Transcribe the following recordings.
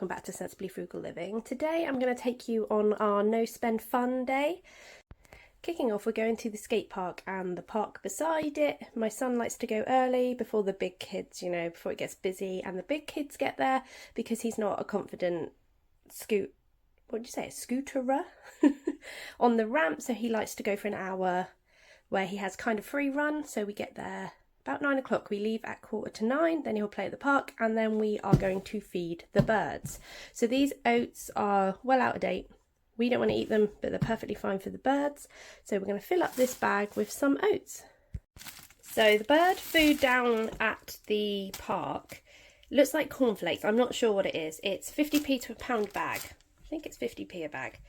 welcome back to Sensibly Frugal Living. Today I'm going to take you on our no spend fun day. Kicking off, we're going to the skate park and the park beside it. My son likes to go early before the big kids, before it gets busy, and the big kids get there because he's not a confident scooterer on the ramp, so he likes to go for an hour where he has kind of free run. So we get there about 9 o'clock. We leave at 8:45, then he'll play at the park, and then we are going to feed the birds. So these oats are well out of date. We don't want to eat them, but they're perfectly fine for the birds. So we're going to fill up this bag with some oats. So the bird food down at the park looks like cornflakes. I'm not sure what it is. It's 50p to a pound bag. I think it's 50p a bag.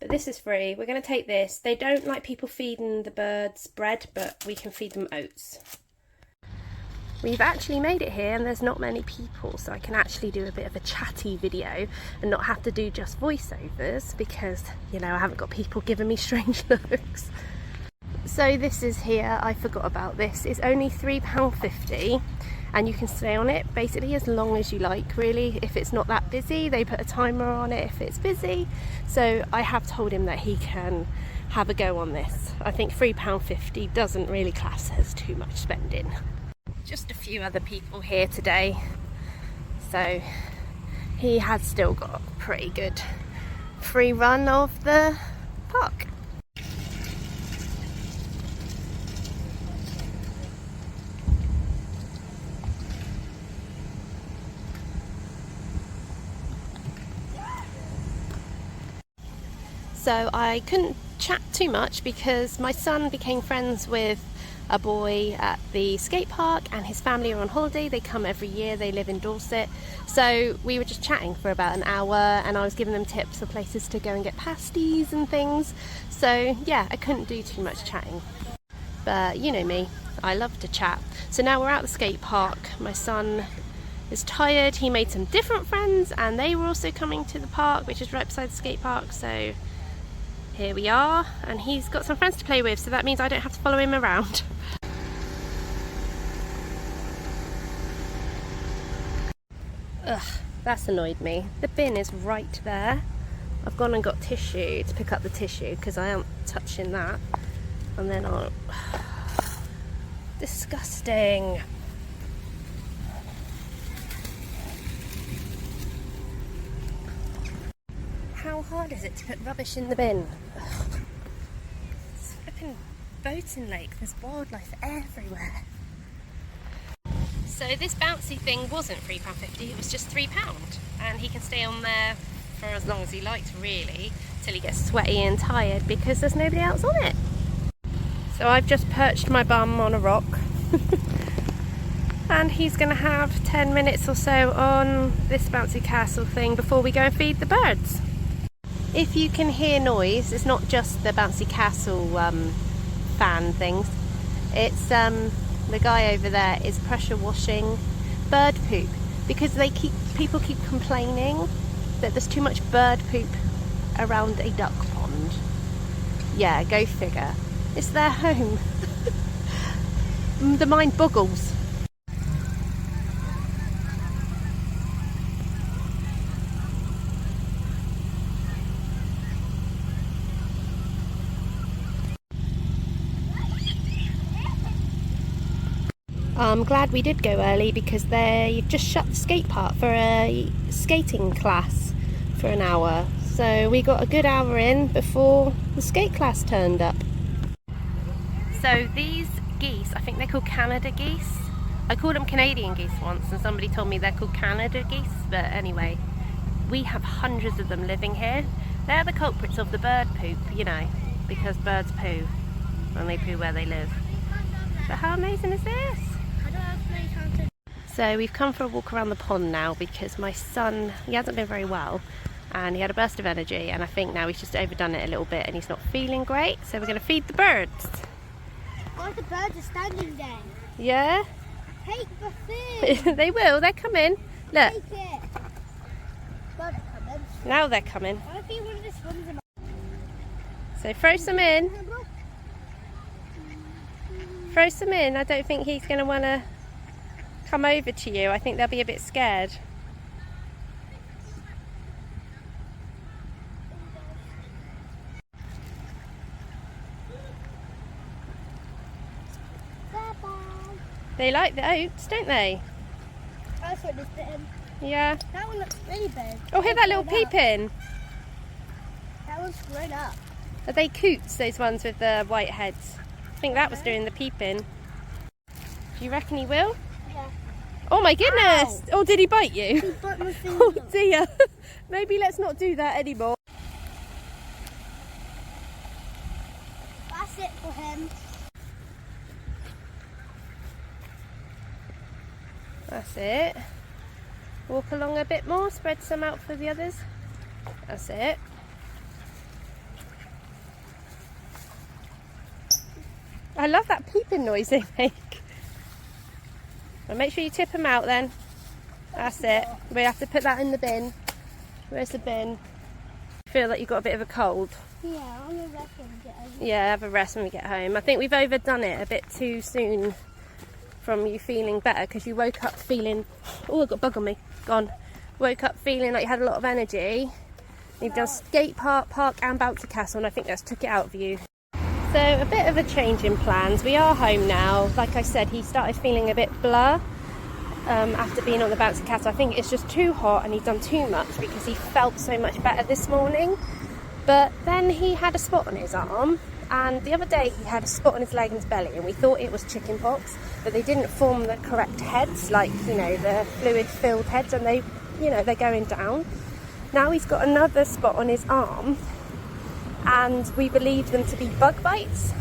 But this is free. We're going to take this. They don't like people feeding the birds bread, but we can feed them oats. We've actually made it here and there's not many people, so I can actually do a bit of a chatty video and not have to do just voiceovers because, I haven't got people giving me strange looks. So this is here, I forgot about this. It's only £3.50 and you can stay on it basically as long as you like, really. If it's not that busy, they put a timer on it if it's busy. So I have told him that he can have a go on this. I think £3.50 doesn't really class as too much spending. Just a few other people here today, so he has still got a pretty good free run of the park. So I couldn't chat too much because my son became friends with a boy at the skate park and his family are on holiday. They come every year, they live in Dorset. So we were just chatting for about an hour and I was giving them tips of places to go and get pasties and things. So yeah, I couldn't do too much chatting. But you know me, I love to chat. So now we're at the skate park. My son is tired. He made some different friends and they were also coming to the park, which is right beside the skate park. So here we are, and he's got some friends to play with, so that means I don't have to follow him around. Ugh, that's annoyed me. The bin is right there. I've gone and got tissue to pick up the tissue because I am touching that. And then I'll... Disgusting. How hard is it to put rubbish in the bin? Ugh. It's a flipping boating lake, there's wildlife everywhere. So this bouncy thing wasn't £3.50, it was just £3, and he can stay on there for as long as he likes, really, till he gets sweaty and tired because there's nobody else on it. So I've just perched my bum on a rock and he's going to have 10 minutes or so on this bouncy castle thing before we go and feed the birds. If you can hear noise, it's not just the bouncy castle fan things. It's the guy over there is pressure washing bird poop because people keep complaining that there's too much bird poop around a duck pond. Yeah, go figure. It's their home. The mind boggles. I'm glad we did go early because they just shut the skate park for a skating class for an hour. So we got a good hour in before the skate class turned up. So these geese, I think they're called Canada geese. I called them Canadian geese once and somebody told me they're called Canada geese. But anyway, we have hundreds of them living here. They're the culprits of the bird poop, because birds poo and they poo where they live. But how amazing is this? So we've come for a walk around the pond now because my son, he hasn't been very well and he had a burst of energy and I think now he's just overdone it a little bit and he's not feeling great, so we're going to feed the birds. Oh, the birds are standing there. Yeah? Take the food. They will, they're coming. Look. Take it. Birds are coming. Now they're coming. What if one of the swims in? So throw some in. Throw some in. I don't think he's going to want to come over to you. I think they'll be a bit scared. They like the oats, don't they? I saw this bit in. Yeah. That one looks really big. Oh, hear that little peeping? That one's grown up. Are they coots, those ones with the white heads? I think that was doing the peeping. Do you reckon he will? Yeah. Oh my goodness! Ow. Oh, did he bite you? He bit my finger. Oh dear. Maybe let's not do that anymore. That's it for him. That's it. Walk along a bit more, spread some out for the others. That's it. I love that peeping noise they make. Well, make sure you tip them out then. That's it. We have to put that in the bin. Where's the bin? I feel like you've got a bit of a cold. Yeah, I'm gonna rest when we get home. Yeah, have a rest when we get home. I think we've overdone it a bit too soon from you feeling better, because you woke up feeling... Oh, I've got a bug on me. Gone. Woke up feeling like you had a lot of energy. You've done skate park and bouncy castle, and I think that's took it out of you. So a bit of a change in plans. We are home now. Like I said, he started feeling a bit blur after being on the bouncy castle. I think it's just too hot and he's done too much, because he felt so much better this morning. But then he had a spot on his arm, and the other day he had a spot on his leg and his belly, and we thought it was chicken pox, but they didn't form the correct heads, like, you know, the fluid filled heads, and they, you know, they're going down. Now he's got another spot on his arm, and we believe them to be bug bites,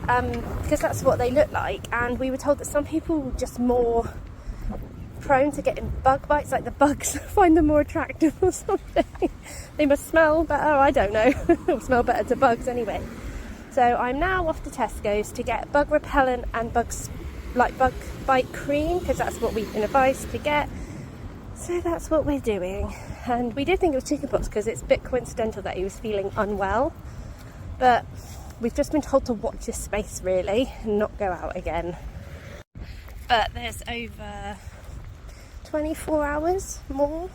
because that's what they look like. And we were told that some people were just more prone to getting bug bites, like the bugs find them more attractive or something. They must smell better, I don't know. They'll smell better to bugs anyway. So I'm now off to Tesco's to get bug repellent and bug bite cream, because that's what we've been advised to get. So that's what we're doing. And we did think it was chickenpox, because it's a bit coincidental that he was feeling unwell, but we've just been told to watch this space really and not go out again. But there's over 24 hours more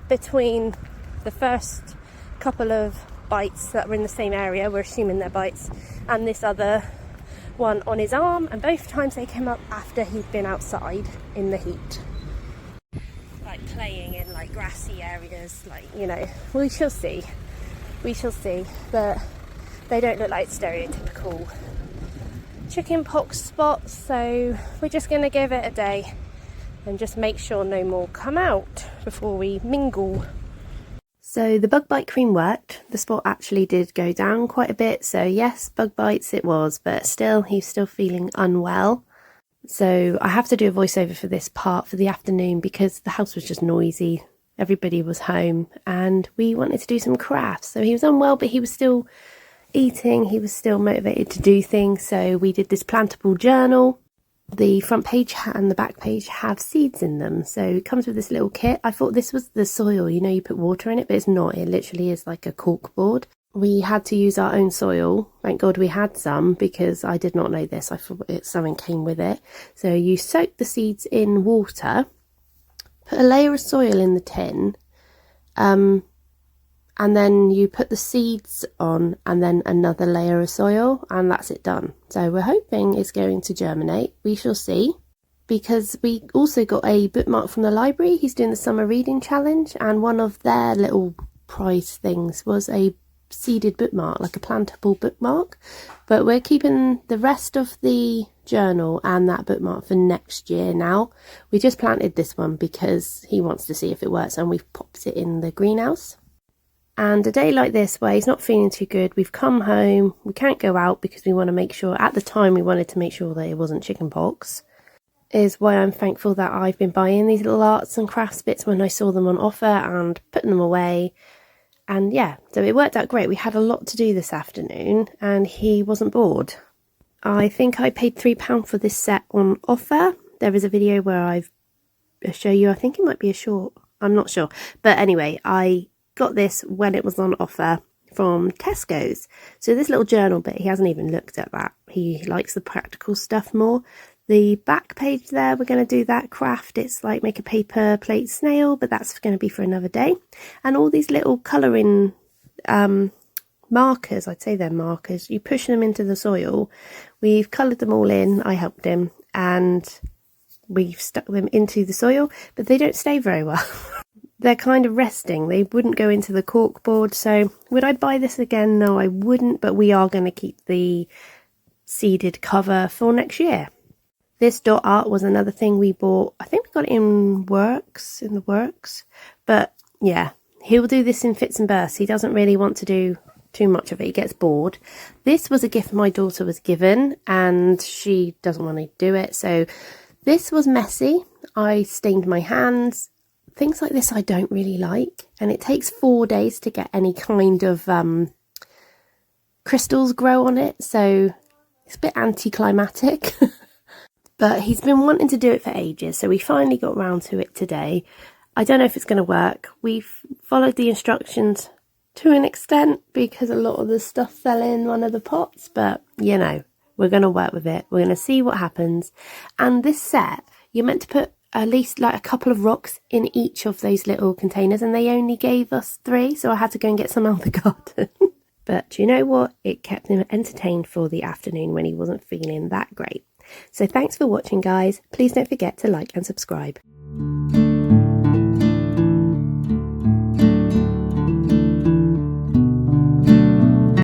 between the first couple of bites that were in the same area, we're assuming they're bites, and this other one on his arm, and both times they came up after he'd been outside in the heat, like playing in like grassy areas, like, you know, we shall see, but they don't look like stereotypical chicken pox spots, so we're just going to give it a day and just make sure no more come out before we mingle. So the bug bite cream worked. The spot actually did go down quite a bit, so yes, bug bites it was, but still, he's still feeling unwell. So I have to do a voiceover for this part for the afternoon, because the house was just noisy. Everybody was home and we wanted to do some crafts. So he was unwell, but he was still eating. He was still motivated to do things. So we did this plantable journal. The front page and the back page have seeds in them. So it comes with this little kit. I thought this was the soil. You know, you put water in it, but it's not. It literally is like a cork board. We had to use our own soil. Thank God we had some, because I did not know this. I thought something came with it. So you soak the seeds in water, put a layer of soil in the tin, and then you put the seeds on, and then another layer of soil, and that's it done. So we're hoping it's going to germinate. We shall see, because we also got a bookmark from the library. He's doing the summer reading challenge, and one of their little prize things was a seeded bookmark, like a plantable bookmark. But we're keeping the rest of the journal and that bookmark for next year now. We just planted this one because he wants to see if it works, and we've popped it in the greenhouse. And a day like this where he's not feeling too good, we've come home, we can't go out because we want to make sure, at the time we wanted to make sure that it wasn't chicken pox, is why I'm thankful that I've been buying these little arts and crafts bits when I saw them on offer and putting them away. And yeah, so it worked out great. We had a lot to do this afternoon and he wasn't bored. I think I paid £3 for this set on offer. There is a video where I show you, I think it might be a short, I'm not sure. But anyway, I got this when it was on offer from Tesco's. So this little journal bit, he hasn't even looked at that. He likes the practical stuff more. The back page there, we're going to do that craft. It's like make a paper plate snail, but that's going to be for another day. And all these little colouring markers, I'd say they're markers, you push them into the soil. We've coloured them all in, I helped him, and we've stuck them into the soil, but they don't stay very well. They're kind of resting. They wouldn't go into the cork board. So would I buy this again? No, I wouldn't, but we are going to keep the seeded cover for next year. This dot art was another thing we bought. I think we got it in the works. But yeah, he'll do this in fits and bursts. He doesn't really want to do too much of it. He gets bored. This was a gift my daughter was given and she doesn't want to do it. So this was messy. I stained my hands. Things like this I don't really like. And it takes 4 days to get any kind of crystals grow on it. So it's a bit anticlimactic. But he's been wanting to do it for ages, so we finally got round to it today. I don't know if it's going to work. We've followed the instructions to an extent because a lot of the stuff fell in one of the pots, but you know, we're going to work with it. We're going to see what happens. And this set, you're meant to put at least like a couple of rocks in each of those little containers, and they only gave us 3, so I had to go and get some out of the garden. But you know what? It kept him entertained for the afternoon when he wasn't feeling that great. So thanks for watching, guys. Please don't forget to like and subscribe.